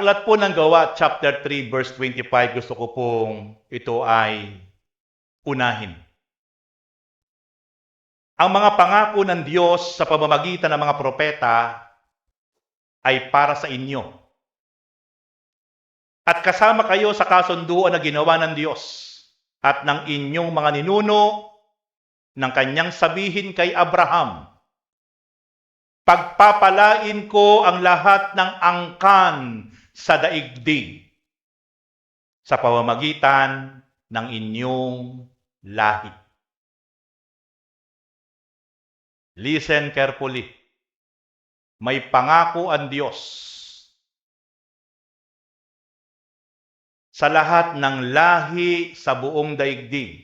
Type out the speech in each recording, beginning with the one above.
aklat po ng Gawa, chapter 3, verse 25, gusto ko pong ito ay unahin. Ang mga pangako ng Diyos sa pamamagitan ng mga propeta ay para sa inyo. At kasama kayo sa kasunduan na ginawa ng Diyos at ng inyong mga ninuno ng kanyang sabihin kay Abraham, pagpapalain ko ang lahat ng angkan sa daigdig sa pamamagitan ng inyong lahi. Listen carefully. May pangako ang Diyos sa lahat ng lahi sa buong daigdig.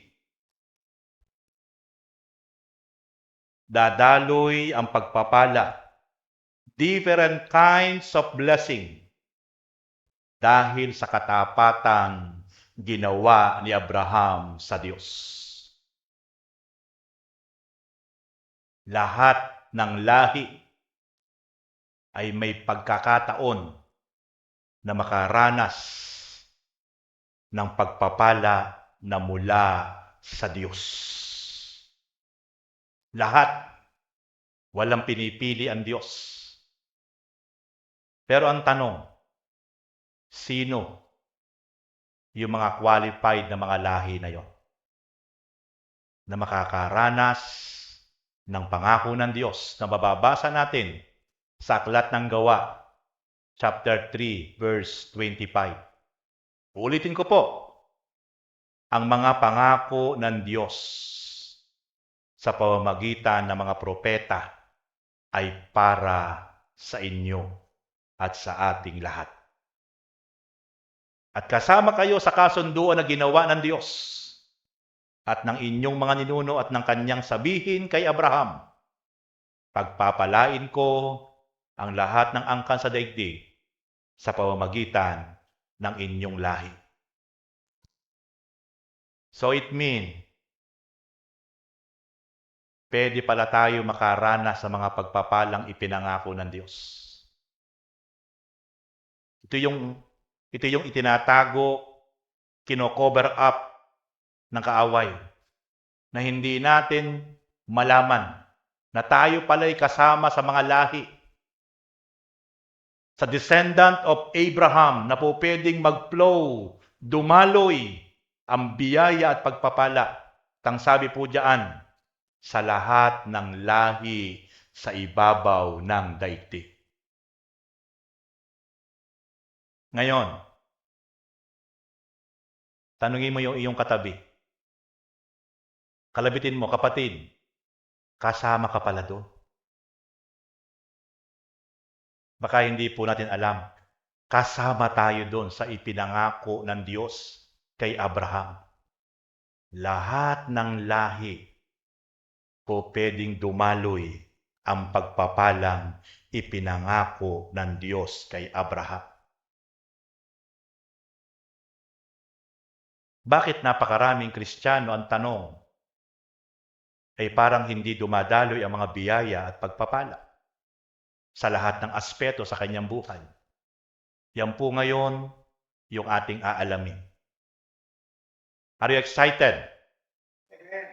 Dadaloy ang pagpapala, different kinds of blessing, dahil sa katapatan ginawa ni Abraham sa Diyos. Lahat ng lahi ay may pagkakataon na makaranas ng pagpapala na mula sa Diyos. Lahat, walang pinipili ang Diyos. Pero ang tanong, sino yung mga qualified na mga lahi na yon na makakaranas ng pangako ng Diyos na mababasa natin sa aklat ng Gawa, chapter 3, verse 25. Ulitin ko po, ang mga pangako ng Diyos sa pamamagitan ng mga propeta ay para sa inyo at sa ating lahat. At kasama kayo sa kasunduan na ginawa ng Diyos at ng inyong mga ninuno at ng kanyang sabihin kay Abraham, pagpapalain ko ang lahat ng angkan sa daigdig sa pamamagitan ng inyong lahi. So it means, pwede pala tayo makaranas sa mga pagpapalang ipinangako ng Diyos. Ito yung itinatago, kino-cover up ng kaaway, na hindi natin malaman na tayo pala'y kasama sa mga lahi, sa descendant of Abraham, na po pwedeng mag-flow, dumaloy ang biyaya at pagpapala. Tang sabi po diyan, sa lahat ng lahi sa ibabaw ng daigdig. Ngayon, tanungin mo yung iyong katabi. Kalabitin mo, kapatid, kasama ka pala doon. Baka hindi po natin alam, kasama tayo doon sa ipinangako ng Diyos kay Abraham. Lahat ng lahi po pwedeng dumaloy ang pagpapalang ipinangako ng Diyos kay Abraham. Bakit napakaraming Kristiyano ang tanong ay parang hindi dumadaloy ang mga biyaya at pagpapala sa lahat ng aspeto sa kanyang buhay? Yan po ngayon yung ating aalamin. Are you excited? Amen.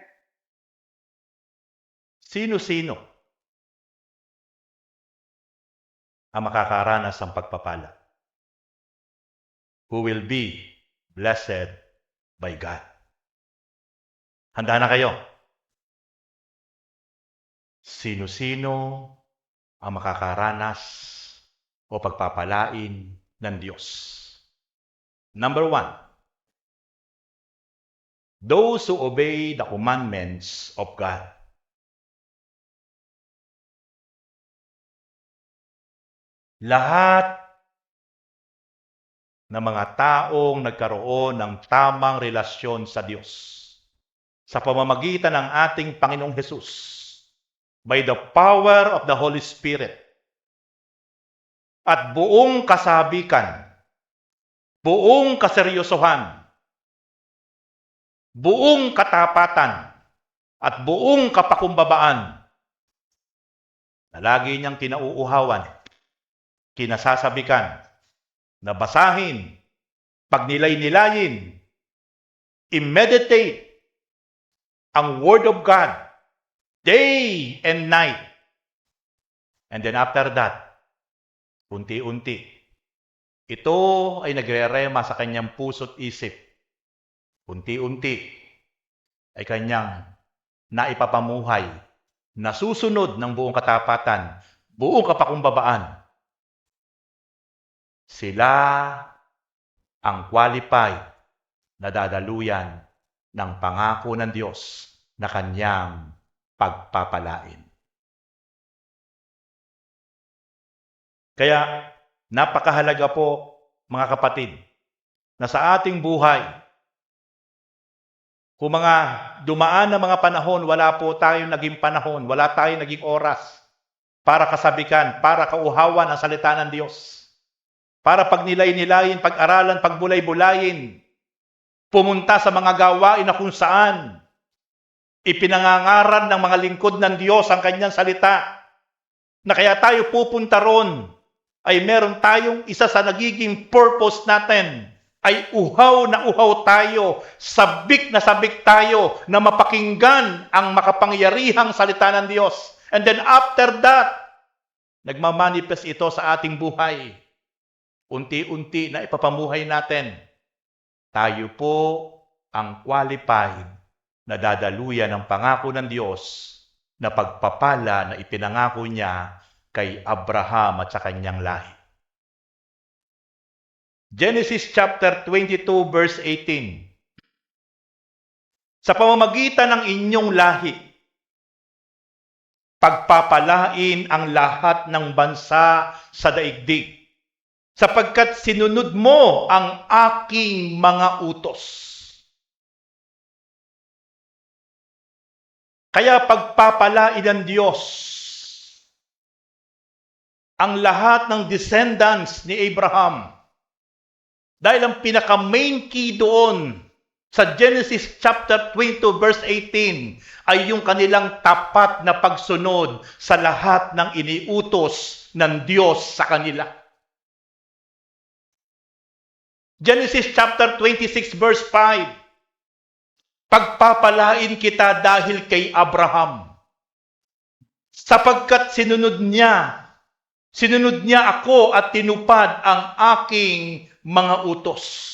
Sino-sino ang makakaranas ng pagpapala? Who will be blessed by God? Handa na kayo? Sino-sino ang makakaranas o pagpapalain ng Diyos? Number 1, those who obey the commandments of God. Lahat ng mga taong nagkaroon ng tamang relasyon sa Diyos sa pamamagitan ng ating Panginoong Hesus, by the power of the Holy Spirit, at buong kasabikan, buong kaseryosohan, buong katapatan, at buong kapakumbabaan, na lagi niyang kinauuhawan, kinasasabikan, na basahin, pagnilay-nilayin, i-meditate ang Word of God day and night. And then after that, unti-unti, ito ay nagre-rema sa kanyang puso't isip. Unti-unti ay kanyang naipapamuhay, nasusunod ng buong katapatan, buong kapakumbabaan. Sila ang qualified na dadaluyan ng pangako ng Diyos na kanyang pagpapalain. Kaya napakahalaga po, mga kapatid, na sa ating buhay, kung mga dumaan na mga panahon, wala po tayong naging panahon, wala tayong naging oras para kasabikan, para kauhawan ang salita ng Diyos. Para pagnilay-nilayin, pag-aralan, pagbulay-bulayin, pumunta sa mga gawain na kung saan ipinangangaral ng mga lingkod ng Diyos ang kanyang salita, na kaya tayo pupunta ron, ay meron tayong isa sa nagiging purpose natin, ay uhaw na uhaw tayo, sabik na sabik tayo na mapakinggan ang makapangyarihang salita ng Diyos. And then after that, nagmamanifest ito sa ating buhay. Unti-unti na ipapamuhay natin. Tayo po ang qualified na dadaluyan ng pangako ng Diyos na pagpapala na ipinangako niya kay Abraham at sa kanyang lahi. Genesis chapter 22 verse 18. Sa pamamagitan ng inyong lahi, pagpapalain ang lahat ng bansa sa daigdig, sapagkat sinunod mo ang aking mga utos. Kaya pagpapalain ng Diyos ang lahat ng descendants ni Abraham. Dahil ang pinaka-main key doon sa Genesis chapter 22 verse 18 ay yung kanilang tapat na pagsunod sa lahat ng iniutos ng Diyos sa kanila. Genesis chapter 26 verse 5. Pagpapalain kita dahil kay Abraham, sapagkat sinunod niya ako at tinupad ang aking mga utos.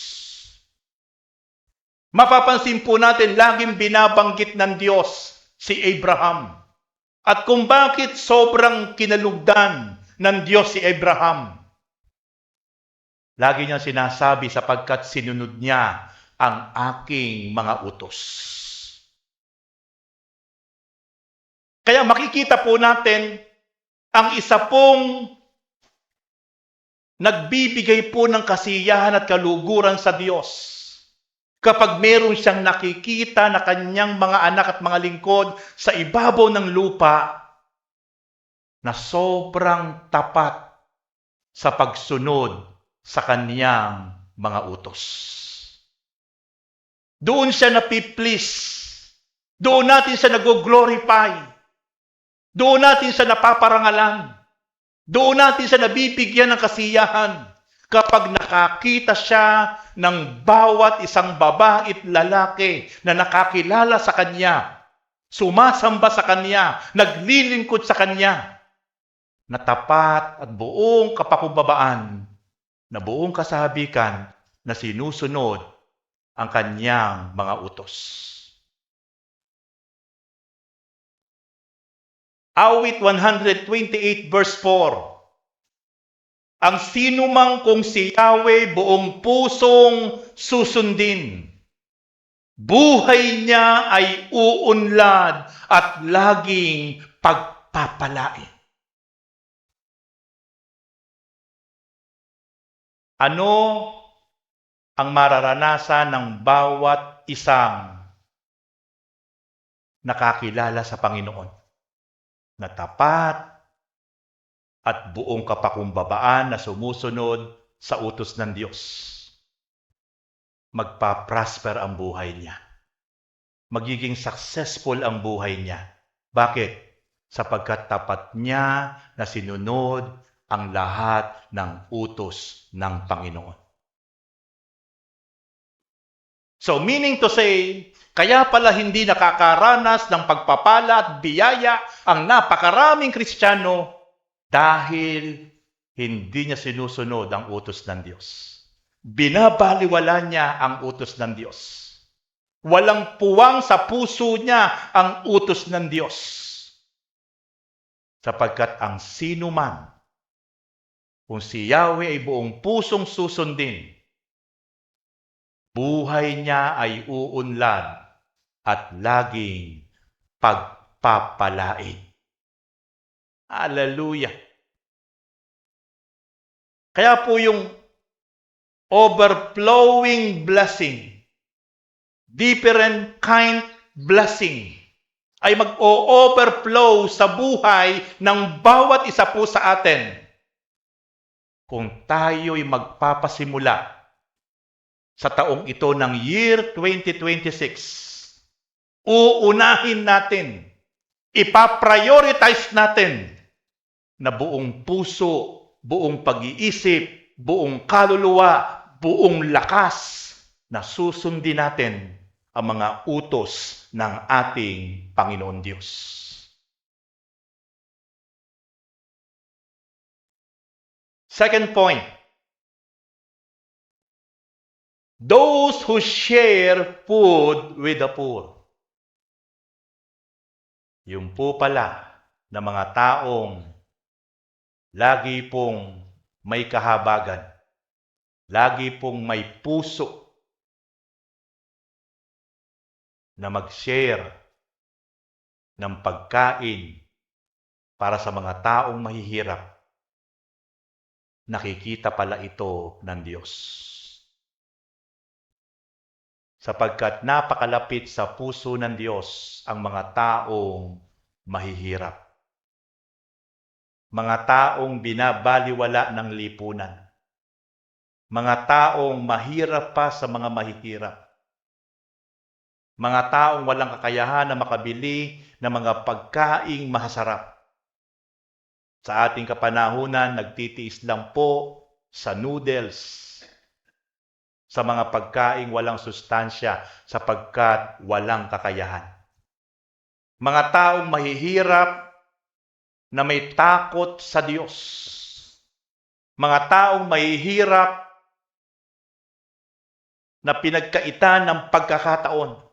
Mapapansin po natin, laging binabanggit ng Diyos si Abraham. At kung bakit sobrang kinalugdan ng Diyos si Abraham, lagi niyang sinasabi, sapagkat sinunod niya ang aking mga utos. Kaya makikita po natin, ang isa pong nagbibigay po ng kasiyahan at kaluguran sa Diyos kapag meron siyang nakikita na kanyang mga anak at mga lingkod sa ibabaw ng lupa na sobrang tapat sa pagsunod sa kanyang mga utos. Doon siya napiplease. Doon natin siya nag-glorify. Doon natin siya napaparangalan. Doon natin siya nabibigyan ng kasiyahan kapag nakakita siya ng bawat isang babae at lalaki na nakakilala sa kanya, sumasamba sa kanya, naglilingkod sa kanya, na tapat at buong kapakumbabaan, na buong kasabikan na sinusunod ang kanyang mga utos. Awit 128 verse 4. Ang sinumang kung si Yahweh buong pusong susundin, buhay niya ay uunlad at laging pagpapalain. Ano ang mararanasan ng bawat isang nakakilala sa Panginoon? Na tapat at buong kapakumbabaan na sumusunod sa utos ng Diyos. Magpa-prosper ang buhay niya. Magiging successful ang buhay niya. Bakit? Sapagkat tapat niya na sinunod ang lahat ng utos ng Panginoon. So meaning to say, kaya pala hindi nakakaranas ng pagpapala at biyaya ang napakaraming Kristiyano dahil hindi niya sinusunod ang utos ng Diyos. Binabaliwala niya ang utos ng Diyos. Walang puwang sa puso niya ang utos ng Diyos. Sapagkat ang sino man, kung si Yahweh ay buong pusong susundin, buhay niya ay uunlad at laging pagpapalain. Hallelujah! Kaya po yung overflowing blessing, different kind blessing, ay mag-o-overflow sa buhay ng bawat isa po sa atin kung tayo'y magpapasimula sa taong ito ng year 2026. Uunahin natin, ipaprioritize natin na buong puso, buong pag-iisip, buong kaluluwa, buong lakas na susundin natin ang mga utos ng ating Panginoon Diyos. Second point, those who share food with the poor. Yung po pala na mga taong lagi pong may kahabagan, lagi pong may puso na mag-share ng pagkain para sa mga taong mahihirap, nakikita pala ito ng Diyos. Sapagkat napakalapit sa puso ng Diyos ang mga taong mahihirap. Mga taong binabaliwala ng lipunan. Mga taong mahirap pa sa mga mahihirap. Mga taong walang kakayahan na makabili ng mga pagkaing masasarap. Sa ating kapanahunan, nagtitiis lang po sa noodles, sa mga pagkaing walang sustansya sapagkat walang kakayahan. Mga taong mahihirap na may takot sa Diyos. Mga taong mahihirap na pinagkaitan ng pagkakataon.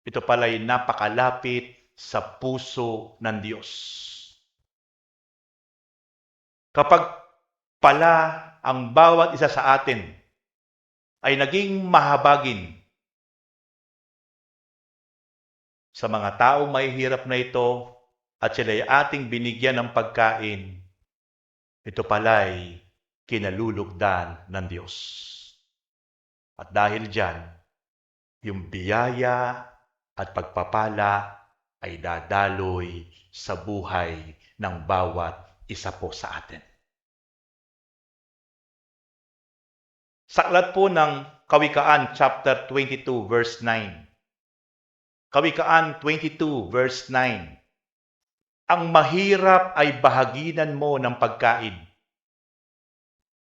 Ito pala'y napakalapit sa puso ng Diyos. Kapag pala ang bawat isa sa atin ay naging mahabagin sa mga taong mahihirap na ito at sila'y ating binigyan ng pagkain, ito pala'y kinalulugdan ng Diyos. At dahil dyan, yung biyaya at pagpapala ay dadaloy sa buhay ng bawat isa po sa atin. Sa aklat po ng Kawikaan chapter 22 verse 9. Kawikaan 22 verse 9. Ang mahirap ay bahaginan mo ng pagkain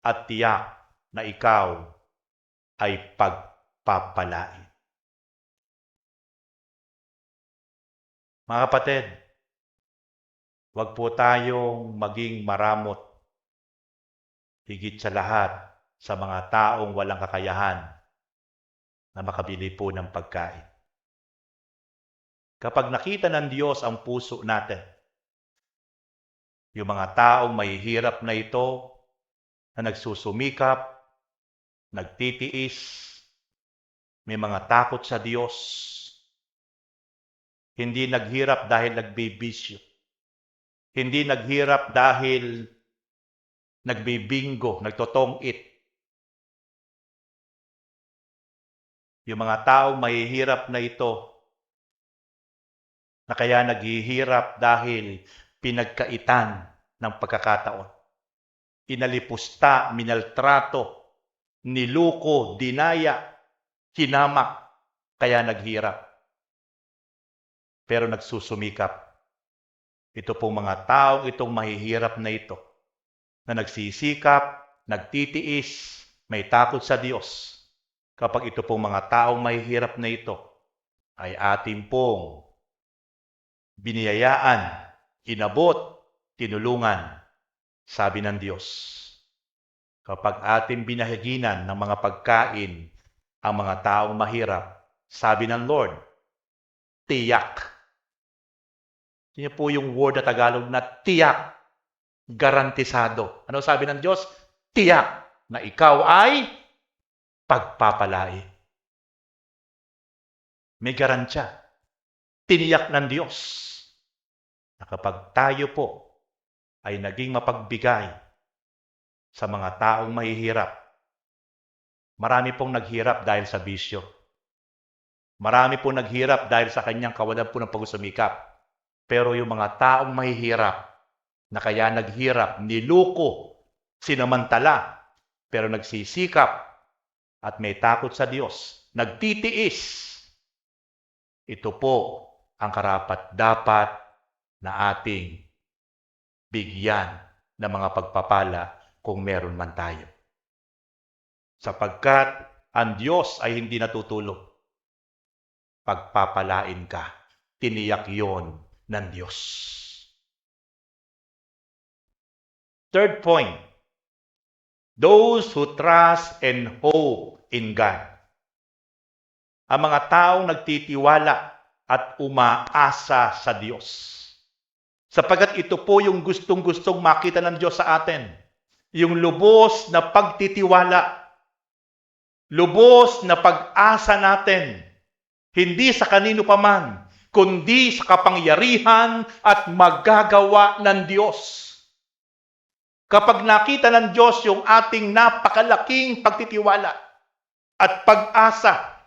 at tiyak na ikaw ay pagpapalain. Mga kapatid, huwag po tayong maging maramot, higit sa lahat sa mga taong walang kakayahan na makabili po ng pagkain. Kapag nakita ng Diyos ang puso natin, yung mga taong mahihirap na ito, na nagsusumikap, nagtitiis, may mga takot sa Diyos, hindi naghirap dahil nagbibisyo. Hindi naghirap dahil nagbibingo, nagtotong-it. Yung mga taong mahihirap na ito, na kaya naghihirap dahil pinagkaitan ng pagkakataon. Inalipusta, minaltrato, niluko, dinaya, hinamak, kaya naghirap. Pero nagsusumikap. Ito pong mga taong itong mahihirap na ito, na nagsisikap, nagtitiis, may takot sa Diyos. Kapag ito pong mga taong mahihirap na ito, ay ating pong biniyayaan, inabot, tinulungan, sabi ng Diyos. Kapag ating binahaginan ng mga pagkain ang mga taong mahirap, sabi ng Lord, tiyak. Yan po yung word na Tagalog na tiyak, garantisado. Ano sabi ng Diyos? Tiyak na ikaw ay pagpapalain. May garantiya. Tiniyak ng Diyos na kapag tayo po ay naging mapagbigay sa mga taong mahihirap, marami pong naghirap dahil sa bisyo. Marami pong naghirap dahil sa kanyang kawalan po ng pagsusumikap. Pero yung mga taong mahihirap, na kaya naghirap, niluko, sinamantala, pero nagsisikap at may takot sa Diyos, nagtitiis, ito po ang karapat-dapat na ating bigyan ng mga pagpapala kung meron man tayo. Sapagkat ang Diyos ay hindi natutulog. Pagpapalain ka, tiniyak yon ng Diyos. Third point, those who trust and hope in God. Ang mga taong nagtitiwala at umaasa sa Diyos. Sapagkat ito po yung gustong-gustong makita ng Diyos sa atin. Yung lubos na pagtitiwala. Lubos na pag-asa natin. Hindi sa kanino paman, kundi sa kapangyarihan at magagawa ng Diyos. Kapag nakita ng Diyos yung ating napakalaking pagtitiwala at pag-asa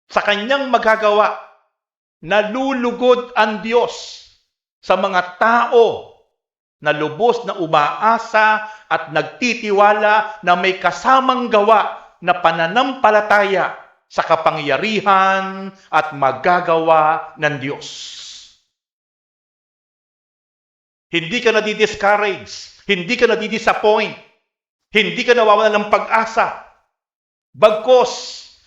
sa kanyang magagawa, nalulugod ang Diyos sa mga tao na lubos na umaasa at nagtitiwala na may kasamang gawa na pananampalataya sa kapangyarihan at magagawa ng Diyos. Hindi ka nadi-discourage, hindi ka nadi-disappoint, hindi ka nawawalan ng pag-asa. Bagkos,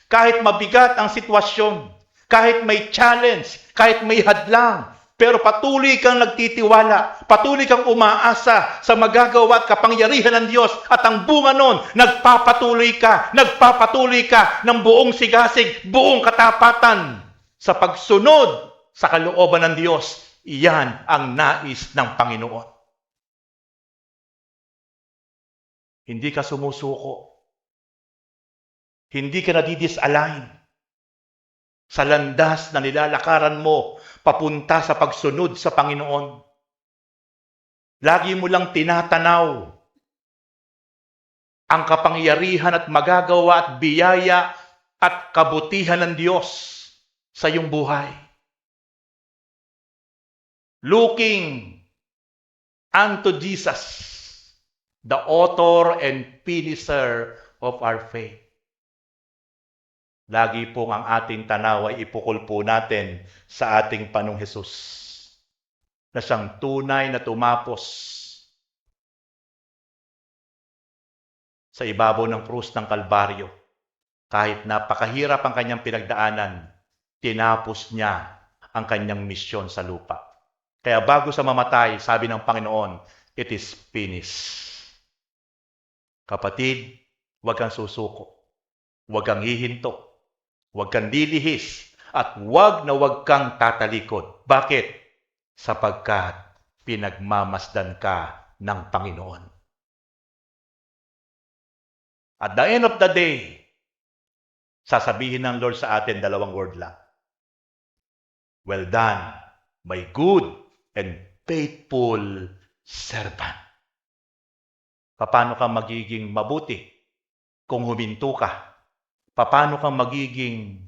kahit mabigat ang sitwasyon, kahit may challenge, kahit may hadlang, pero patuloy kang nagtitiwala, patuloy kang umaasa sa magagawa at kapangyarihan ng Diyos at ang bunga nun, nagpapatuloy ka ng buong sigasig, buong katapatan sa pagsunod sa kalooban ng Diyos. Iyan ang nais ng Panginoon. Hindi ka sumusuko. Hindi ka nadi-disalign sa landas na nilalakaran mo papunta sa pagsunod sa Panginoon. Lagi mo lang tinatanaw ang kapangyarihan at magagawa at biyaya at kabutihan ng Diyos sa iyong buhay. Looking unto Jesus, the author and finisher of our faith. Lagi pong ang ating tanaw ay ipukol po natin sa ating Panginoong Hesus na siyang tunay na tumapos sa ibabaw ng krus ng Kalbaryo. Kahit napakahirap ang kanyang pinagdaanan, tinapos niya ang kanyang misyon sa lupa. Kaya bago sa mamatay, sabi ng Panginoon, it is finished. Kapatid, huwag kang susuko, huwag kang hihinto, huwag kang lilihis, at huwag kang tatalikod. Bakit? Sapagkat pinagmamasdan ka ng Panginoon. At the end of the day, sasabihin ng Lord sa atin, dalawang word lang. Well done, my good and faithful servant. Paano ka magiging mabuti kung huminto ka? Paano ka magiging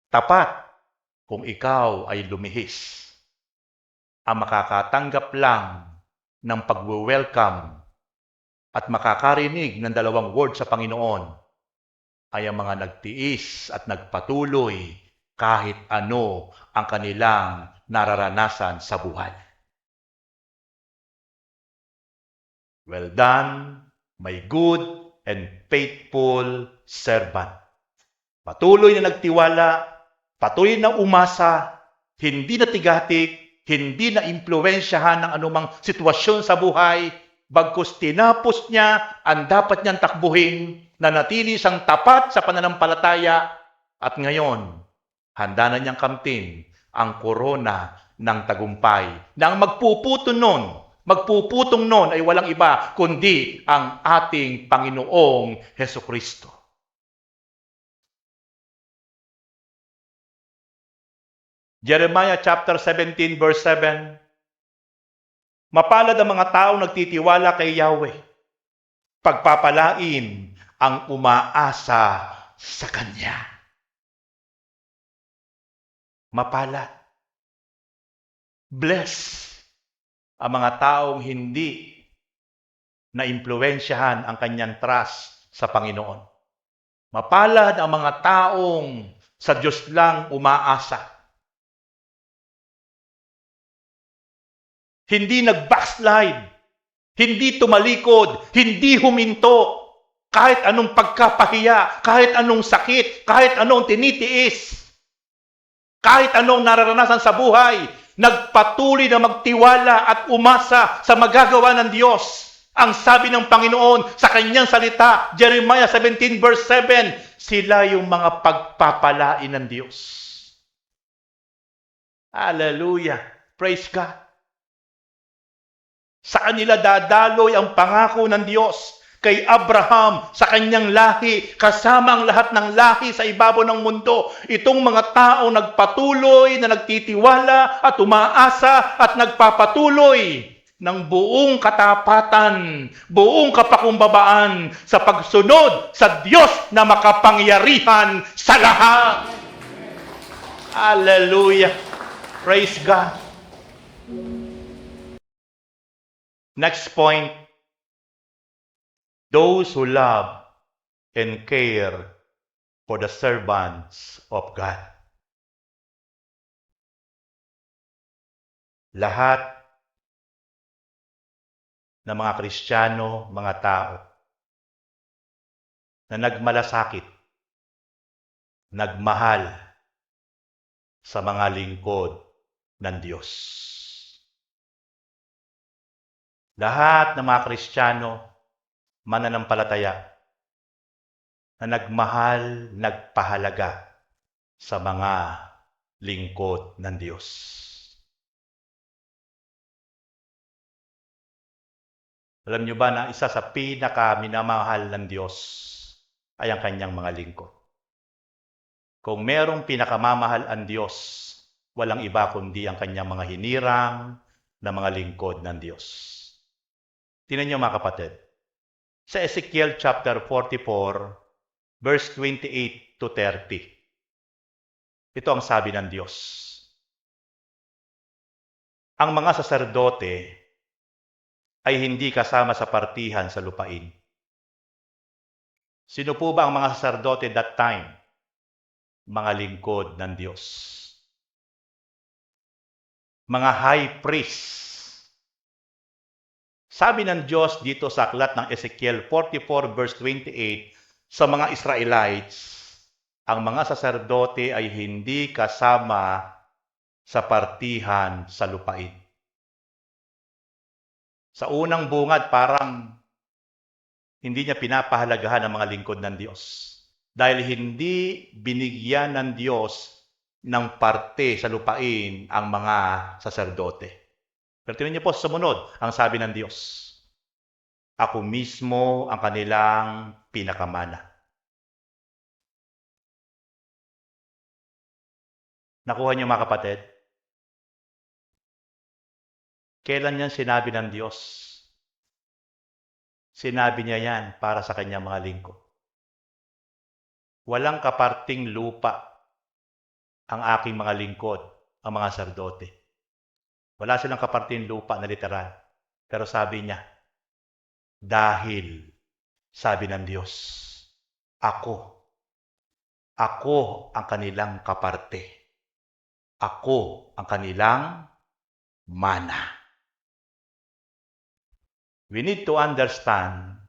tapat kung ikaw ay lumihis? Ang makakatanggap lang ng pag-welcome at makakarinig ng dalawang word sa Panginoon ay ang mga nagtiis at nagpatuloy kahit ano ang kanilang nararanasan sa buhay. Well done, my good and faithful servant. Patuloy na nagtiwala, patuloy na umasa, hindi natigatik, hindi na impluwensyahan ng anumang sitwasyon sa buhay, bagkus tinapos niya ang dapat niyang takbuhin, nanatili siyang tapat sa pananampalataya, at ngayon, handa na niyang kamtin ang korona ng tagumpay na ang magpuputong nun ay walang iba kundi ang ating Panginoong Hesukristo. Jeremiah chapter 17 verse 7. Mapalad ang mga taong nagtitiwala kay Yahweh. Pagpapalain ang umaasa sa Kanya. Mapalad. Bless ang mga taong hindi na impluwensyahan ang kanyang trust sa Panginoon. Mapalad ang mga taong sa Diyos lang umaasa. Hindi nag-backslide, hindi tumalikod, hindi huminto, kahit anong pagkapahiya, kahit anong sakit, kahit anong tinitiis, kahit anong nararanasan sa buhay, nagpatuloy na magtiwala at umasa sa magagawa ng Diyos. Ang sabi ng Panginoon sa kanyang salita, Jeremiah 17 verse 7, sila yung mga pagpapalain ng Diyos. Hallelujah! Praise God! Sa kanila dadaloy ang pangako ng Diyos kay Abraham sa kanyang lahi, kasama ang lahat ng lahi sa ibabaw ng mundo. Itong mga tao nagpatuloy na nagtitiwala at umaasa at nagpapatuloy ng buong katapatan, buong kapakumbabaan sa pagsunod sa Diyos na makapangyarihan sa lahat. Hallelujah! Praise God! Next point, those who love and care for the servants of God. Lahat ng mga Kristiyano, mga tao na nagmalasakit, nagmahal sa mga lingkod ng Diyos. Lahat ng mga Kristiyano, mananampalataya, na nagmahal, nagpahalaga sa mga lingkod ng Diyos. Alam niyo ba na isa sa pinakaminamahal ng Diyos ay ang kanyang mga lingkod? Kung merong pinakamamahal ang Diyos, walang iba kundi ang kanyang mga hinirang na mga lingkod ng Diyos. Tingnan niyo mga kapatid, sa Ezekiel chapter 44, verse 28 to 30. Ito ang sabi ng Diyos. Ang mga saserdote ay hindi kasama sa partihan sa lupain. Sino po ba ang mga saserdote that time? Mga lingkod ng Diyos. Mga high priests. Sabi ng Diyos dito sa aklat ng Ezekiel 44 verse 28, sa mga Israelites, ang mga saserdote ay hindi kasama sa partihan sa lupain. Sa unang bungad, parang hindi niya pinapahalagahan ang mga lingkod ng Diyos. Dahil hindi binigyan ng Diyos ng parte sa lupain ang mga saserdote. Pero tingnan niyo po sa sumunod, ang sabi ng Diyos, ako mismo ang kanilang pinakamana. Nakuha niyo mga kapatid? Kailan yan sinabi ng Diyos? Sinabi niya yan para sa kanyang mga lingkod. Walang kaparting lupa ang aking mga lingkod, ang mga saserdote. Wala silang kaparting lupa na literal. Pero sabi niya, dahil, sabi ng Diyos, ako ang kanilang kaparte. Ako ang kanilang mana. We need to understand,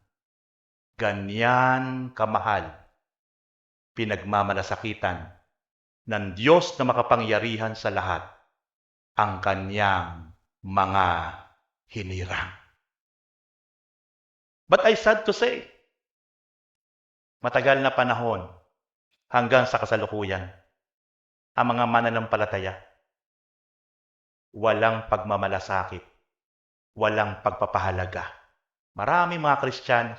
ganyan kamahal, pinagmamalasakitan ng Diyos na makapangyarihan sa lahat ang kanyang mga hinirang. But I sad to say, matagal na panahon hanggang sa kasalukuyan, ang mga mananampalataya, walang pagmamalasakit, walang pagpapahalaga. Maraming mga Kristiyano,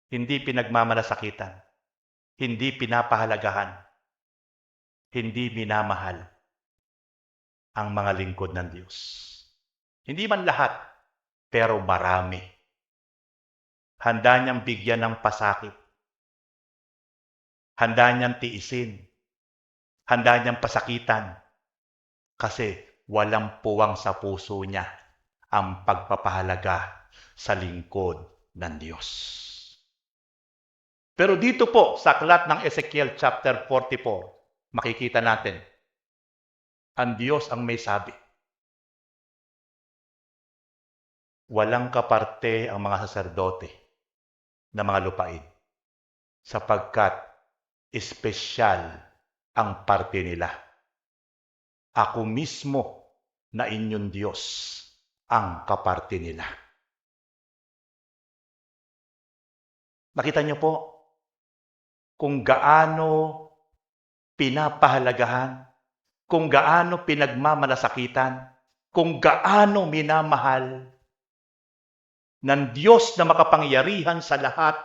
hindi pinagmamalasakitan, hindi pinapahalagahan, hindi minamahal ang mga lingkod ng Diyos. Hindi man lahat, pero marami. Handa niyang bigyan ng pasakit. Handa niyang tiisin. Handa niyang pasakitan. Kasi walang puwang sa puso niya ang pagpapahalaga sa lingkod ng Diyos. Pero dito po sa aklat ng Ezekiel chapter 44, makikita natin, ang Diyos ang may sabi. Walang kaparte ang mga saserdote na mga lupain sapagkat espesyal ang parte nila. Ako mismo na inyong Diyos ang kaparte nila. Nakita niyo po kung gaano pinapahalagahan, kung gaano pinagmamalasakitan, kung gaano minamahal ng Diyos na makapangyarihan sa lahat,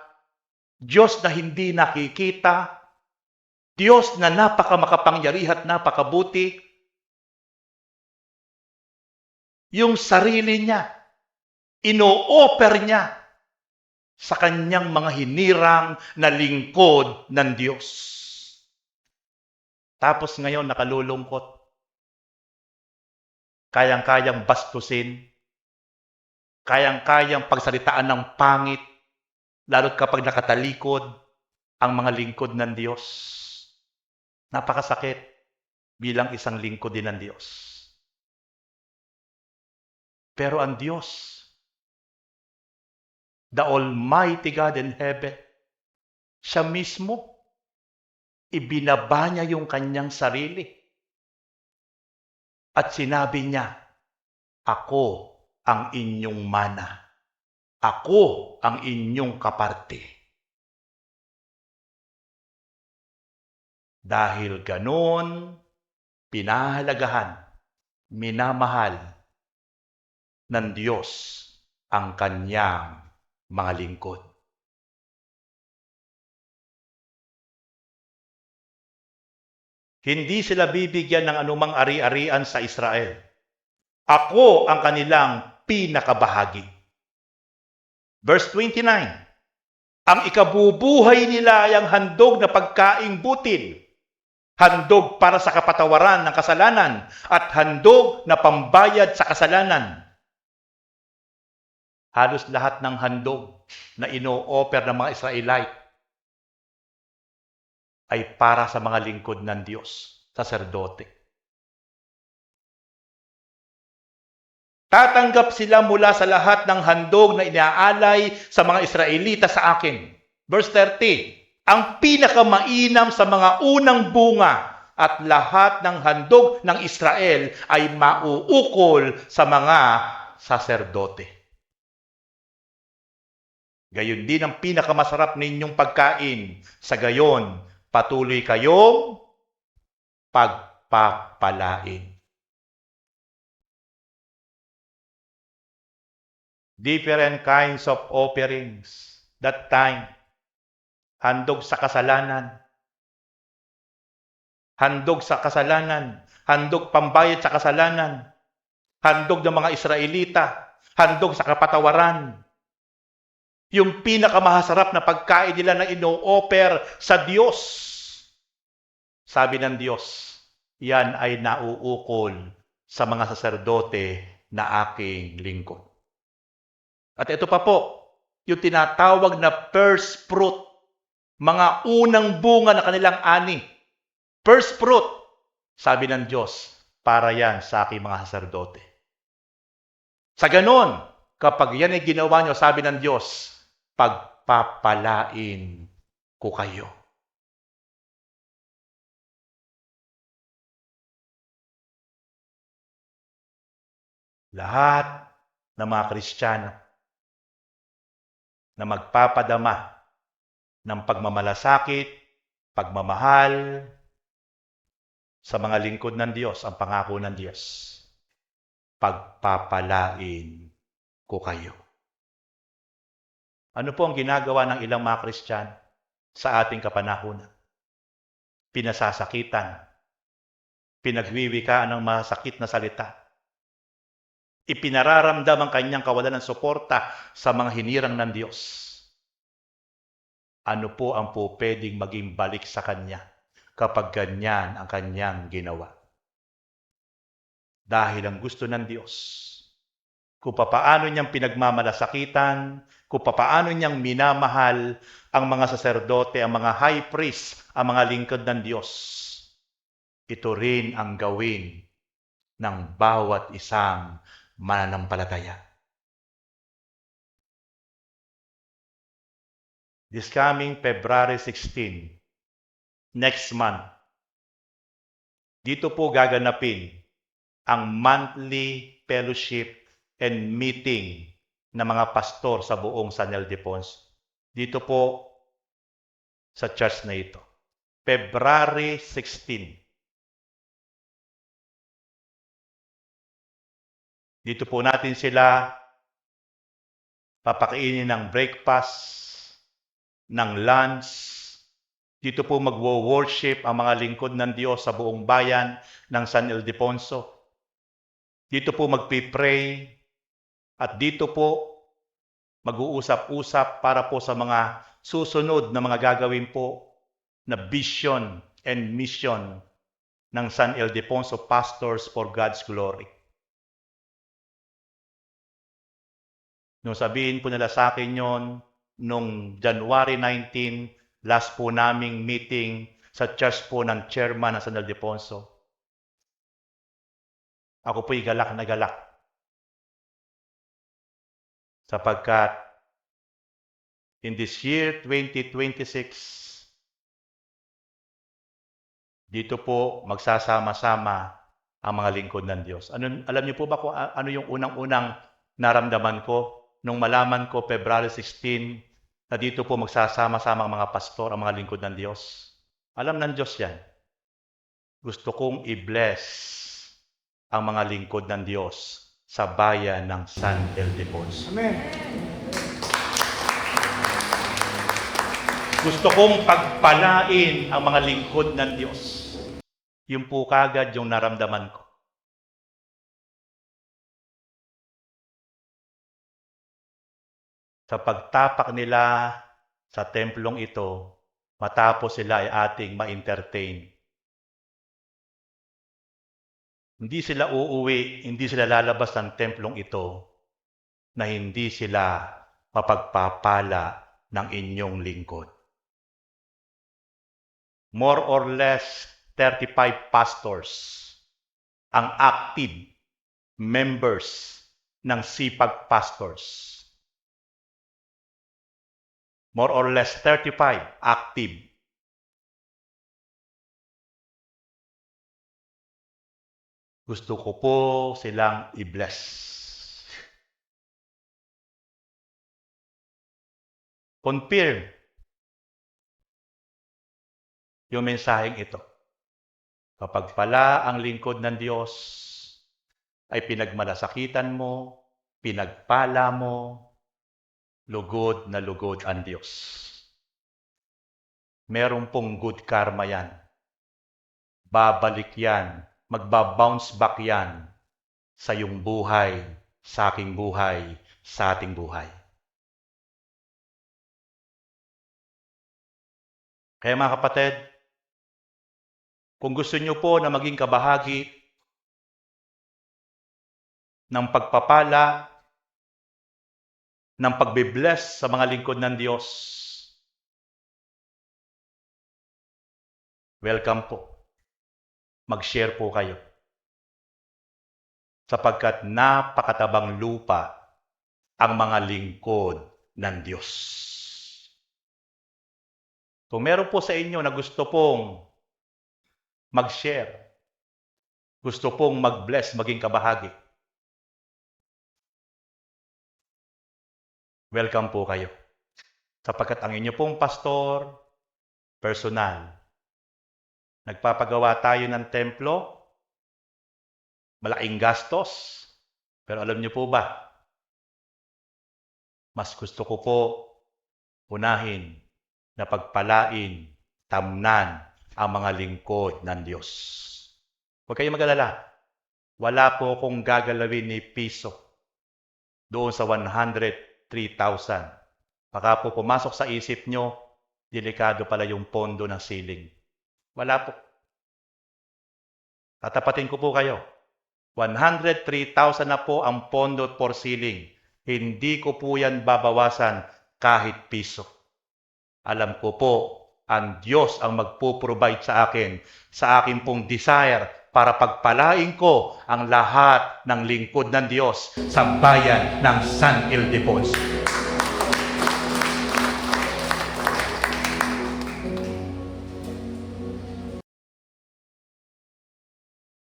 Diyos na hindi nakikita, Diyos na napakamakapangyarihan at napakabuti, yung sarili niya, ino-offer niya sa kanyang mga hinirang na lingkod ng Diyos. Tapos ngayon nakalulungkot, kayang-kayang bastusin, kayang-kayang pagsalitaan ng pangit, lalo't kapag nakatalikod ang mga lingkod ng Diyos. Napakasakit bilang isang lingkod din ng Diyos. Pero ang Diyos, the Almighty God in heaven, siya mismo, ibinaba niya yung kanyang sarili. At sinabi niya, ako ang inyong mana. Ako ang inyong kaparte. Dahil ganon, pinahalagahan, minamahal ng Diyos ang kanyang mga lingkod. Hindi sila bibigyan ng anumang ari-arian sa Israel. Ako ang kanilang pinakabahagi. Verse 29, ang ikabubuhay nila ay ang handog na pagkaing butil, handog para sa kapatawaran ng kasalanan, at handog na pambayad sa kasalanan. Halos lahat ng handog na ino-offer ng mga Israelite ay para sa mga lingkod ng Diyos, saserdote. Tatanggap sila mula sa lahat ng handog na inaalay sa mga Israelita sa akin. Verse 30, ang pinakamainam sa mga unang bunga at lahat ng handog ng Israel ay mauukol sa mga saserdote. Gayon din ang pinakamasarap ninyong pagkain. Sa gayon, patuloy kayong pagpapalain. Different kinds of offerings. That time, handog sa kasalanan. Handog sa kasalanan. Handog pambayad sa kasalanan. Handog ng mga Israelita. Handog sa kapatawaran. Yung pinakamahasarap na pagkain nila na ino-offer sa Diyos. Sabi ng Diyos, yan ay nauukol sa mga saserdote na aking lingkod. At ito pa po, yung tinatawag na first fruit, mga unang bunga na kanilang ani. First fruit, sabi ng Diyos, para yan sa aking mga saserdote. Sa ganon, kapag yan ay ginawa nyo, sabi ng Diyos, pagpapalain ko kayo. Lahat ng mga Kristiyano na magpapadama ng pagmamalasakit, pagmamahal sa mga lingkod ng Diyos, ang pangako ng Diyos, pagpapalain ko kayo. Ano po ang ginagawa ng ilang mga Kristiyano sa ating kapanahunan? Pinasasakitan, pinagwiwikaan ng masakit na salita, ipinararamdam ang kanyang kawalan ng suporta sa mga hinirang ng Diyos. Ano po ang po pwedeng maging balik sa kanya kapag ganyan ang kanyang ginawa? Dahil ang gusto ng Diyos, kung papaano niyang pinagmamalasakitan, kung papaano niyang minamahal ang mga saserdote, ang mga high priest, ang mga lingkod ng Diyos, ito rin ang gawin ng bawat isang mananampalataya. This coming February 16, next month, dito po gaganapin ang monthly fellowship and meeting ng mga pastor sa buong San Ildefonso. Dito po sa church na ito. February 16. Dito po natin sila papakainin ng breakfast, ng lunch. Dito po magwo-worship ang mga lingkod ng Diyos sa buong bayan ng San Ildefonso. Dito po magpipray at dito po mag-uusap-usap para po sa mga susunod na mga gagawin po na vision and mission ng San Ildefonso Pastors for God's Glory. Nung sabihin po nila sa akin yon, nung January 19, last po naming meeting sa church po ng chairman ng San Ildefonso, ako po'y galak na galak. Sapagkat in this year 2026, dito po magsasama-sama ang mga lingkod ng Diyos. Alam niyo po ba kung ano yung unang-unang naramdaman ko nung malaman ko February 16 na dito po magsasama-sama ang mga pastor, ang mga lingkod ng Diyos? Alam ng Diyos yan. Gusto kong i-bless ang mga lingkod ng Diyos sa bayan ng San Ildefonso. Amen. Gusto kong pagpalain ang mga lingkod ng Diyos. Yun po kagad yung naramdaman ko. Sa pagtapak nila sa templong ito, matapos sila ay ating ma-entertain. Hindi sila uuwi, hindi sila lalabas ng templong ito na hindi sila mapagpapala ng inyong lingkod. More or less 35 pastors ang active members ng Sipag Pastors. More or less 35 active. Gusto ko po silang i-bless. Confirm yung mensaheng ito. Kapag pala ang lingkod ng Diyos ay pinagmalasakitan mo, pinagpala mo, lugod na lugod ang Diyos. Meron pong good karma yan. Babalik yan, magbabounce back yan sa iyong buhay, sa aking buhay, sa ating buhay. Kaya mga kapatid, kung gusto niyo po na maging kabahagi ng pagpapala, ng pagbibless sa mga lingkod ng Diyos, welcome po. Mag-share po kayo. sapagkat napakatabang lupa ang mga lingkod ng Diyos. Kung meron po sa inyo na gusto pong mag-share, gusto pong mag-bless, maging kabahagi, welcome po kayo. Sapagkat ang inyo pong pastor, personal, nagpapagawa tayo ng templo, malaking gastos, pero alam niyo po ba, mas gusto ko po unahin na pagpalain, tamnan ang mga lingkod ng Diyos. Huwag kayong mag-alala. Wala po akong gagalawin ni piso doon sa 103,000. Baka po pumasok sa isip nyo, delikado pala yung pondo ng ceiling. Wala po. Tatapatin ko po kayo. 103,000 na po ang pondo for ceiling. Hindi ko po yan babawasan kahit piso. Alam ko po, ang Diyos ang magpo-provide sa akin pong desire para pagpalain ko ang lahat ng lingkod ng Diyos sa bayan ng San Ildefonso.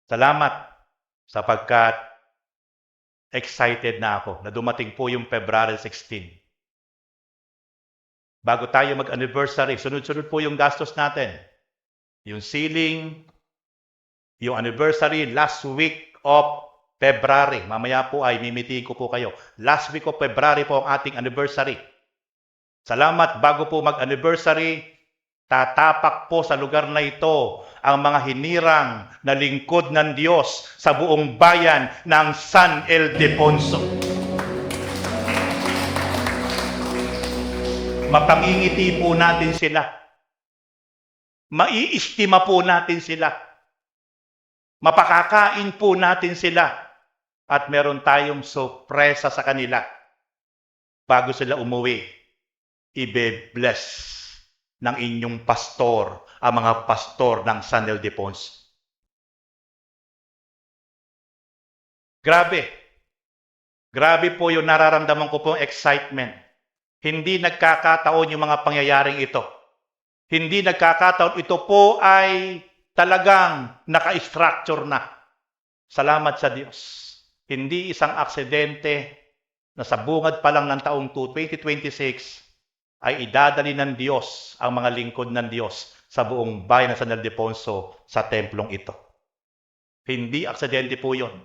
Salamat sapagkat excited na ako na dumating po yung February 16. Bago tayo mag-anniversary, sunod-sunod po yung gastos natin. Yung ceiling, yung anniversary, last week of February. Mamaya po ay mimitiin ko po kayo. Last week of February po ang ating anniversary. Salamat, bago po mag-anniversary, tatapak po sa lugar na ito ang mga hinirang na lingkod ng Diyos sa buong bayan ng San Ildefonso. Mapangingiti po natin sila. Maiistima po natin sila. Mapakakain po natin sila. At meron tayong sorpresa sa kanila. Bago sila umuwi, ibe-bless ng inyong pastor, ang mga pastor ng San Ildefonso. Grabe. Grabe po yung nararamdaman ko pong excitement. Hindi nagkakataon yung mga pangyayaring ito. Hindi nagkakataon. Ito po ay talagang naka-structure na. Salamat sa Diyos. Hindi isang aksidente na sa bungad pa lang ng taong 2026 ay idadali ng Diyos ang mga lingkod ng Diyos sa buong bayan ng San Ildefonso sa templong ito. Hindi aksidente po yun.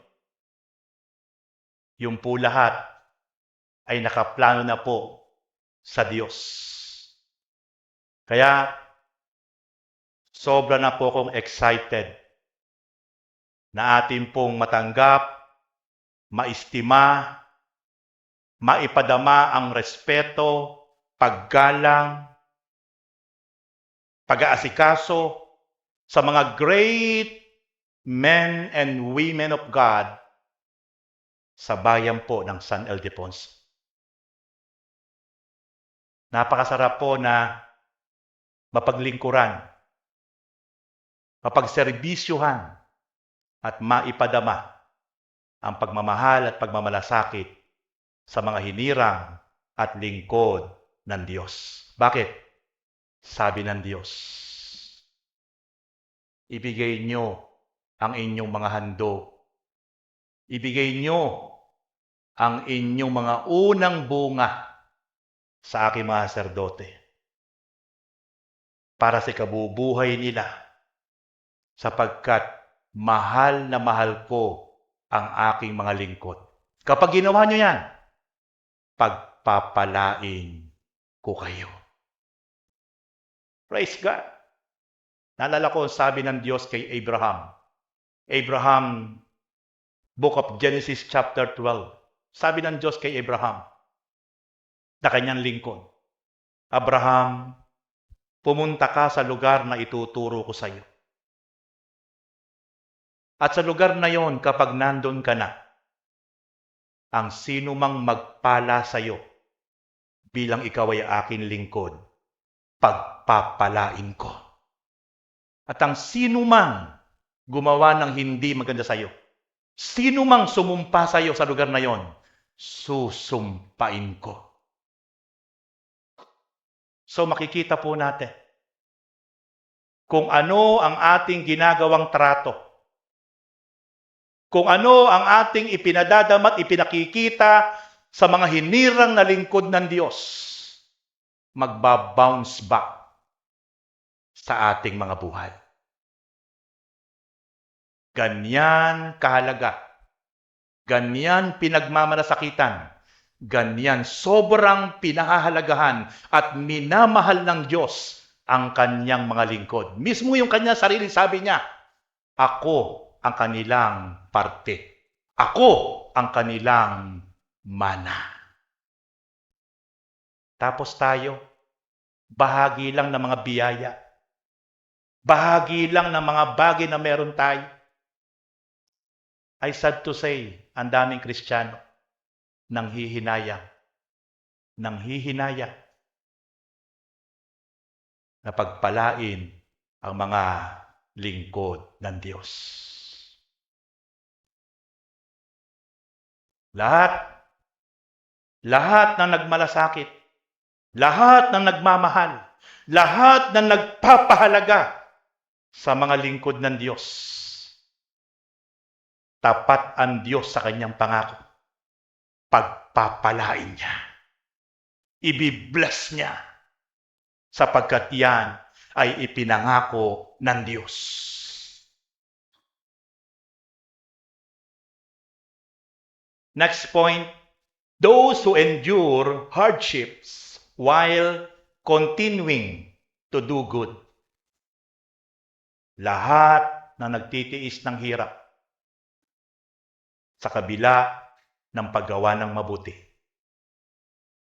Yung po lahat ay nakaplano na po sa Diyos. Kaya, sobra na po akong excited na atin pong matanggap, maistima, maipadama ang respeto, paggalang, pag-aasikaso sa mga great men and women of God sa bayan po ng San Ildefonso. Napakasarap po na mapaglingkuran, mapagserbisyuhan, at maipadama ang pagmamahal at pagmamalasakit sa mga hinirang at lingkod ng Diyos. Bakit? Sabi ng Diyos, ibigay nyo ang inyong mga handog. Ibigay nyo ang inyong mga unang bunga sa aking mga saserdote para sa kabubuhay nila sapagkat mahal na mahal ko ang aking mga lingkod. Kapag ginawa nyo yan, pagpapalain ko kayo. Praise God. Naalala ko sabi ng Diyos kay Abraham. Abraham, Book of Genesis chapter 12. Sabi ng Diyos kay Abraham, na kanyang lingkod, Abraham, pumunta ka sa lugar na ituturo ko sa iyo. At sa lugar na yon, kapag nandun ka na, ang sino mang magpala sa iyo bilang ikaw ay aking lingkod, pagpapalain ko. At ang sino mang gumawa ng hindi maganda sa iyo, Sino mang sumumpa sa iyo sa lugar na yon, susumpain ko. So makikita po natin kung ano ang ating ginagawang trato. Kung ano ang ating ipinadadama at ipinakikita sa mga hinirang na lingkod ng Diyos, magbabounce back sa ating mga buhay. Ganyan kahalaga. Ganyan pinagmamalasakitan. Ganyan sobrang pinahahalagahan at minamahal ng Diyos ang kanyang mga lingkod. Mismo yung kanyang sarili, sabi niya, ako ang kanilang parte. Ako ang kanilang mana. Tapos tayo, bahagi lang ng mga biyaya. Bahagi lang ng mga bagay na meron tayo. I sad to say, ang daming Kristiyano nanghihinayang na pagpalain ang mga lingkod ng Diyos. Lahat ng nagmalasakit, lahat ng nagmamahal, lahat ng nagpapahalaga sa mga lingkod ng Diyos. Tapat ang Diyos sa kanyang pangako. Pagpapalain niya. Ibibless niya. Sapagkat yan ay ipinangako ng Diyos. Next point, those who endure hardships while continuing to do good. Lahat na nagtitiis ng hirap sa kabila ng paggawa ng mabuti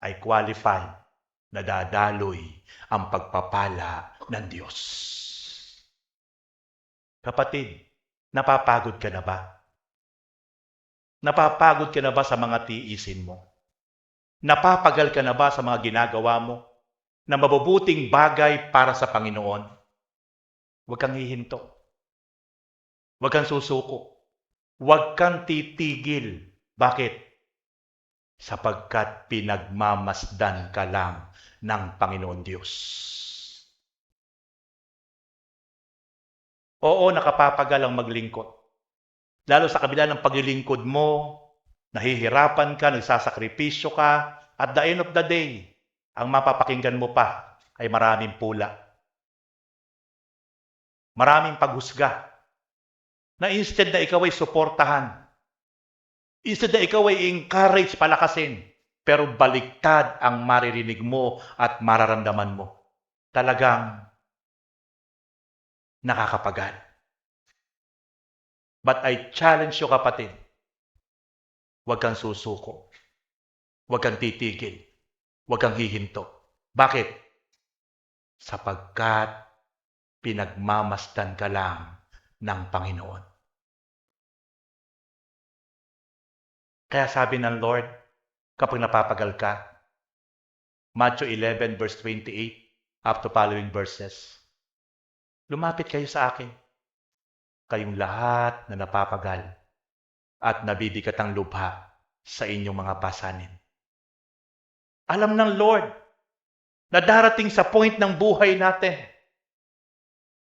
ay qualified na dadaloy ang pagpapala ng Diyos. Kapatid, napapagod ka na ba? Napapagod ka na ba sa mga tiisin mo? Napapagal ka na ba sa mga ginagawa mo na mabubuting bagay para sa Panginoon? Huwag kang hihinto. Huwag kang susuko. Huwag kang titigil. Bakit? Sapagkat pinagmamasdan ka lang ng Panginoon Diyos. Oo, nakapapagal ang maglingkod. Lalo sa kabila ng paglilingkod mo, nahihirapan ka, nagsasakripisyo ka, at the end of the day, ang mapapakinggan mo pa ay maraming pula. Maraming paghusga. Na instead na ikaw ay suportahan, instead na ikaw ay encourage, palakasin, pero baliktad ang maririnig mo at mararamdaman mo. Talagang nakakapagal. But I challenge you, kapatid, huwag kang susuko. Huwag kang titigil. Huwag kang hihinto. Bakit? Sapagkat pinagmamasdan ka lang ng Panginoon. Kaya sabi ng Lord, kapag napapagal ka, Matthew 11 verse 28 up to following verses, lumapit kayo sa akin, kayong lahat na napapagal at nabibigat ang lubha sa inyong mga pasanin. Alam ng Lord na darating sa point ng buhay natin,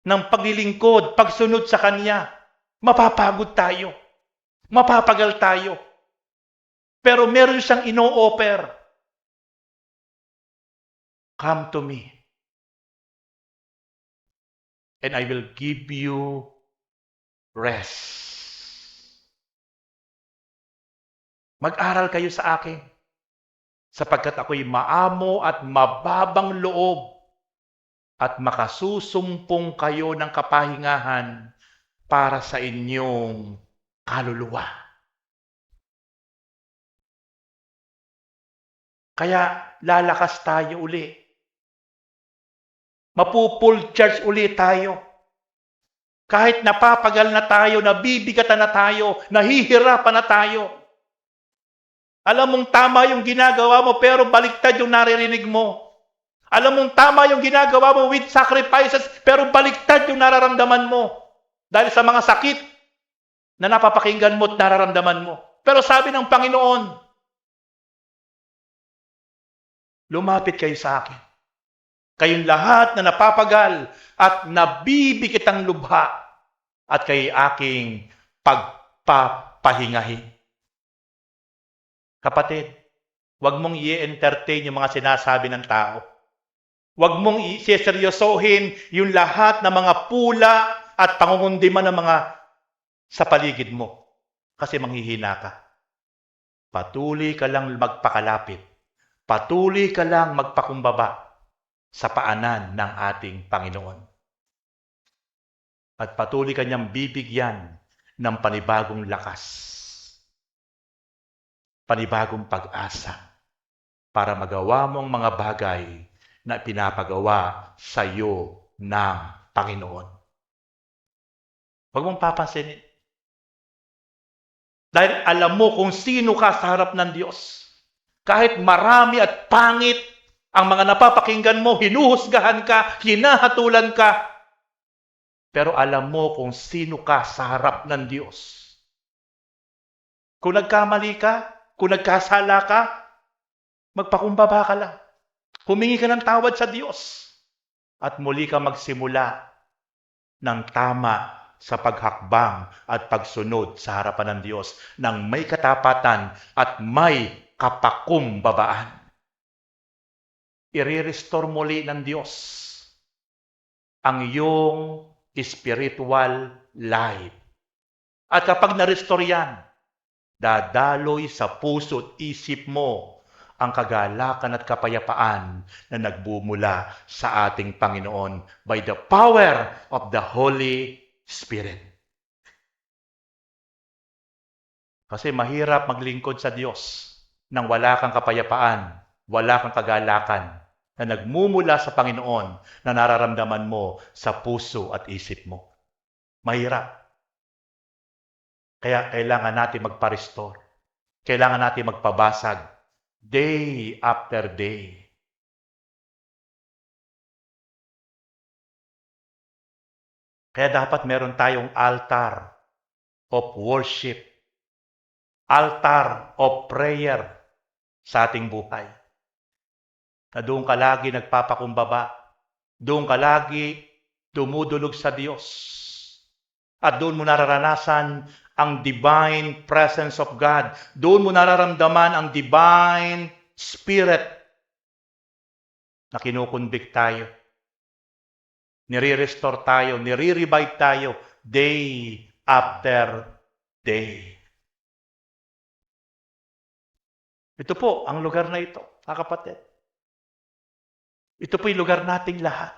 ng paglilingkod, pagsunod sa Kanya, mapapagod tayo, mapapagal tayo. Pero meron siyang ino-offer. Come to me, and I will give you rest. Mag-aral kayo sa akin, sapagkat ako'y maamo at mababang loob, at makasusumpong kayo ng kapahingahan para sa inyong kaluluwa. Kaya lalakas tayo uli. Mapu-full charge uli tayo. Kahit napapagal na tayo, nabibigatan na tayo, nahihirapan na tayo. Alam mong tama yung ginagawa mo, pero baliktad yung naririnig mo. Alam mong tama yung ginagawa mo with sacrifices, pero baliktad yung nararamdaman mo. Dahil sa mga sakit, na napapakinggan mo at nararamdaman mo. Pero sabi ng Panginoon, lumapit kayo sa akin. Kayong lahat na napapagal at nabibikit ang lubha at kay aking pagpapahingahin. Kapatid, huwag mong i-entertain yung mga sinasabi ng tao. Huwag mong i-seryosohin yung lahat ng mga pula at pangungundiman ng mga sa paligid mo. Kasi manghihina ka. Patuloy ka lang magpakalapit. Patuloy ka lang magpakumbaba sa paanan ng ating Panginoon. At patuloy ka niyang bibigyan ng panibagong lakas, panibagong pag-asa para magawa mo ang mga bagay na pinapagawa sa iyo ng Panginoon. Huwag mong papansinin. Dahil alam mo kung sino ka sa harap ng Diyos. Kahit marami at pangit ang mga napapakinggan mo, hinuhusgahan ka, hinahatulan ka, pero alam mo kung sino ka sa harap ng Diyos. Kung nagkamali ka, kung nagkasala ka, magpakumbaba ka lang. Humingi ka ng tawad sa Diyos. At muli ka magsimula ng tama sa paghakbang at pagsunod sa harapan ng Diyos ng may katapatan at may kapakumbabaan. I-restore muli ng Diyos ang iyong spiritual life. At kapag na-restore yan, dadaloy sa puso at isip mo ang kagalakan at kapayapaan na nagbumula sa ating Panginoon by the power of the Holy Spirit. Kasi mahirap maglingkod sa Diyos nang wala kang kapayapaan, wala kang kagalakan na nagmumula sa Panginoon na nararamdaman mo sa puso at isip mo. Mahirap. Kaya kailangan natin magpa-restore. Kailangan natin magpabasag day after day. Kaya dapat meron tayong altar of worship, altar of prayer sa ating buhay. Na doon ka lagi nagpapakumbaba, doon ka lagi dumudulog sa Diyos. At doon mo nararanasan ang divine presence of God. Doon mo nararamdaman ang divine spirit na kinukonvict tayo. Nire-restore tayo, nire-revive tayo day after day. Ito po ang lugar na ito, mga kapatid. Ito po yung lugar nating lahat.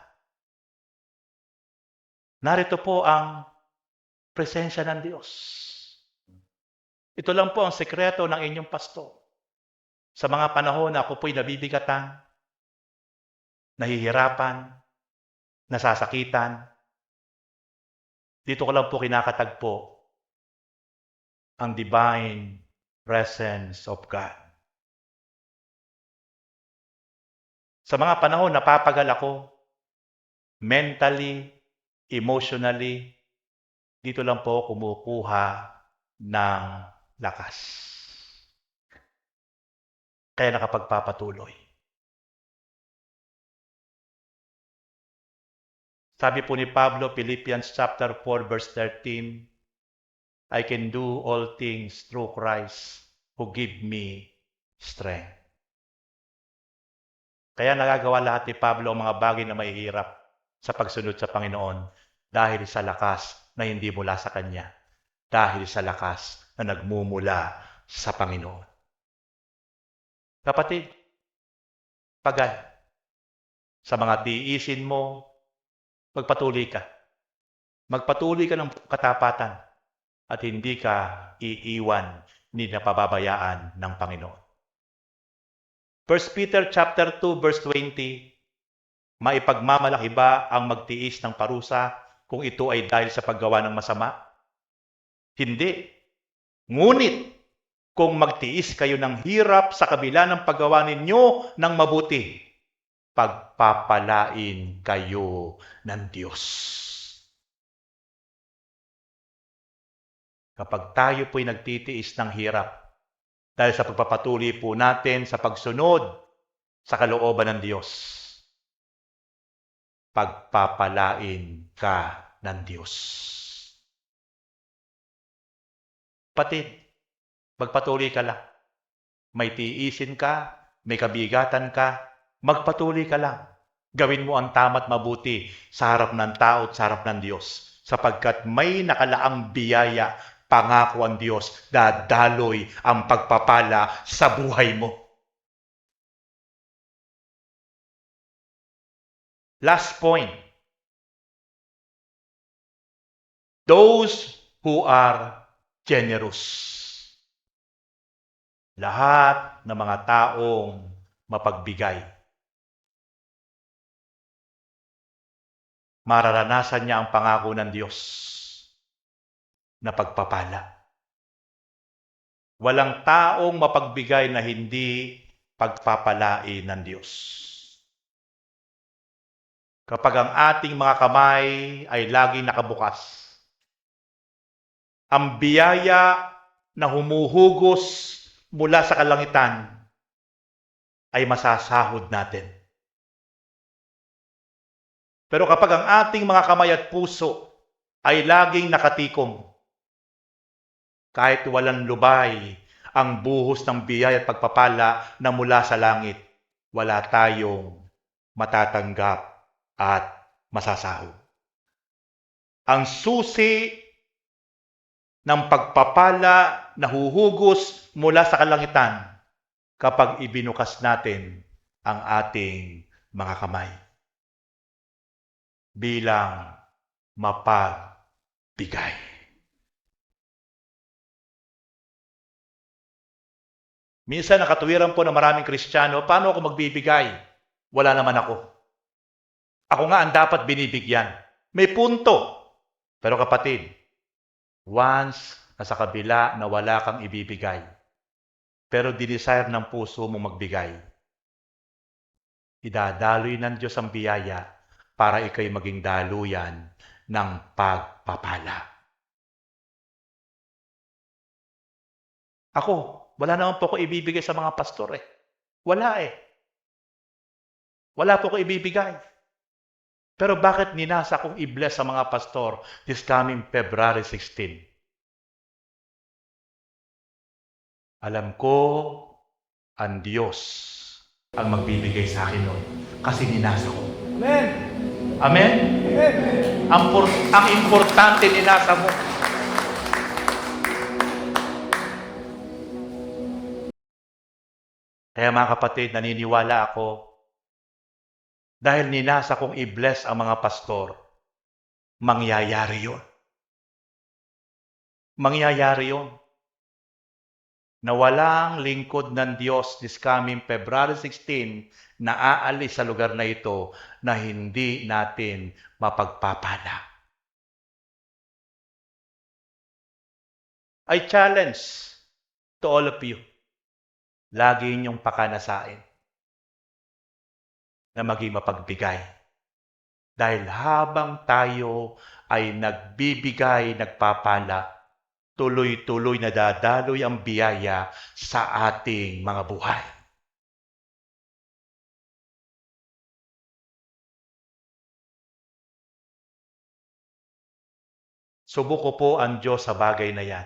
Narito po ang presensya ng Diyos. Ito lang po ang sekreto ng inyong pastor. Sa mga panahon na ako po'y nabibigatan, nahihirapan, nasasakitan, dito ko lang po kinakatagpo ang divine presence of God. Sa mga panahon napapagal ako, mentally, emotionally, dito lang po kumukuha ng lakas. Kaya nakapagpapatuloy. Sabi po ni Pablo, Philippians chapter 4, verse 13, I can do all things through Christ who give me strength. Kaya nagagawa lahat ni Pablo ang mga bagay na mahihirap sa pagsunod sa Panginoon dahil sa lakas na hindi mula sa Kanya. Dahil sa lakas na nagmumula sa Panginoon. Kapatid, pagay. Sa mga tiisin mo, magpatuloy ka. Magpatuloy ka ng katapatan at hindi ka iiwan ni napababayaan ng Panginoon. 1 Peter chapter 2 verse 20, maipagmamalaki ba ang magtiis ng parusa kung ito ay dahil sa paggawa ng masama? Hindi. Ngunit, kung magtiis kayo ng hirap sa kabila ng paggawa ninyo ng mabuti, pagpapalain kayo ng Diyos. kapag tayo po'y nagtitiis ng hirap dahil sa pagpapatuloy po natin sa pagsunod sa kalooban ng Diyos, pagpapalain ka ng Diyos. Kapatid, magpatuloy ka lang. May tiisin ka, may kabigatan ka, magpatuloy ka lang. Gawin mo ang tama't mabuti sa harap ng tao at sa harap ng Diyos. Sapagkat may nakalaang biyaya, pangako ang Diyos, dadaloy ang pagpapala sa buhay mo. Last point. Those who are generous. Lahat ng mga taong mapagbigay. Mararanasan niya ang pangako ng Diyos na pagpapala. Walang taong mapagbigay na hindi pagpapalain ng Diyos. Kapag ang ating mga kamay ay laging nakabukas, ang biyaya na humuhugos mula sa kalangitan ay masasahod natin. Pero kapag ang ating mga kamay at puso ay laging nakatikom, kahit walang lubay ang buhos ng biyaya at pagpapala na mula sa langit, wala tayong matatanggap at masasahod. Ang susi ng pagpapala na huhugos mula sa kalangitan kapag ibinukas natin ang ating mga kamay bilang mapagbigay. Minsan nakatuwiran po ng maraming Kristiyano, paano ako magbibigay? Wala naman ako. Ako nga ang dapat binibigyan. May punto. Pero kapatid, once na sa kabila na wala kang ibibigay, pero dinesire ng puso mo magbigay, idadaloy ng Diyos ang biyaya para ikay maging daluyan ng pagpapala. Ako, wala naman po ako ibibigay sa mga pastor eh. Wala eh. Wala po ako ibibigay. Pero bakit ninasa kong i-bless sa mga pastor this coming February 16? Alam ko, ang Diyos ang magbibigay sa akin noon. Kasi ninasa ko. Amen. Amen? Amen. Ang importante ninasa mo. Kaya mga kapatid, naniniwala ako, dahil ninasa kong i-bless ang mga pastor, mangyayari yun. Mangyayari yun. Na walang lingkod ng Diyos this coming February 16 na aalis sa lugar na ito na hindi natin mapagpapala. I challenge to all of you, lagi niyong pakanasain na maging mapagbigay. Dahil habang tayo ay nagbibigay, nagpapala, tuloy-tuloy na dadaloy ang biyaya sa ating mga buhay. Subuko po ang Diyos sa bagay na yan.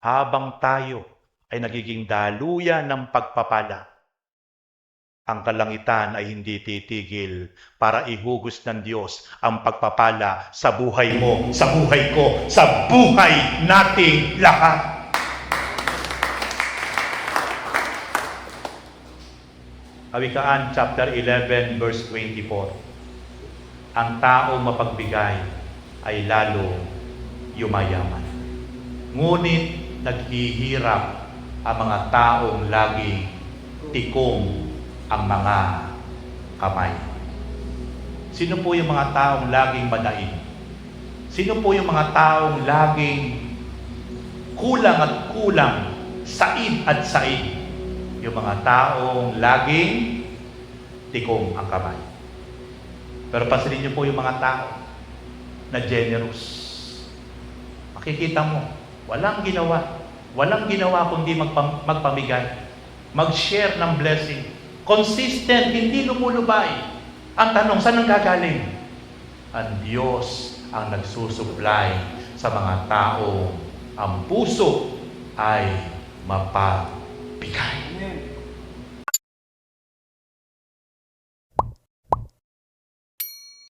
Habang tayo ay nagiging daluyan ng pagpapala, ang kalangitan ay hindi titigil para ihugos ng Diyos ang pagpapala sa buhay mo, sa buhay ko, sa buhay nating lahat. Kawikaan chapter 11 verse 24. Ang taong mapagbigay ay lalong yumayaman. Ngunit naghihirap ang mga taong laging tikong ang mga kamay. Sino po yung mga taong laging madaing? Sino po yung mga taong laging kulang at kulang, said at said? Yung mga taong laging tikong ang kamay. Pero pansinin niyo po yung mga tao na generous. Makikita mo, Walang ginawa. Walang ginawa kundi magpamigay. Mag-share ng blessing. Consistent, hindi lumulubay. Ang tanong, saan ang gagaling? Ang Diyos ang nagsusupply sa mga taong ang puso ay mapabigay.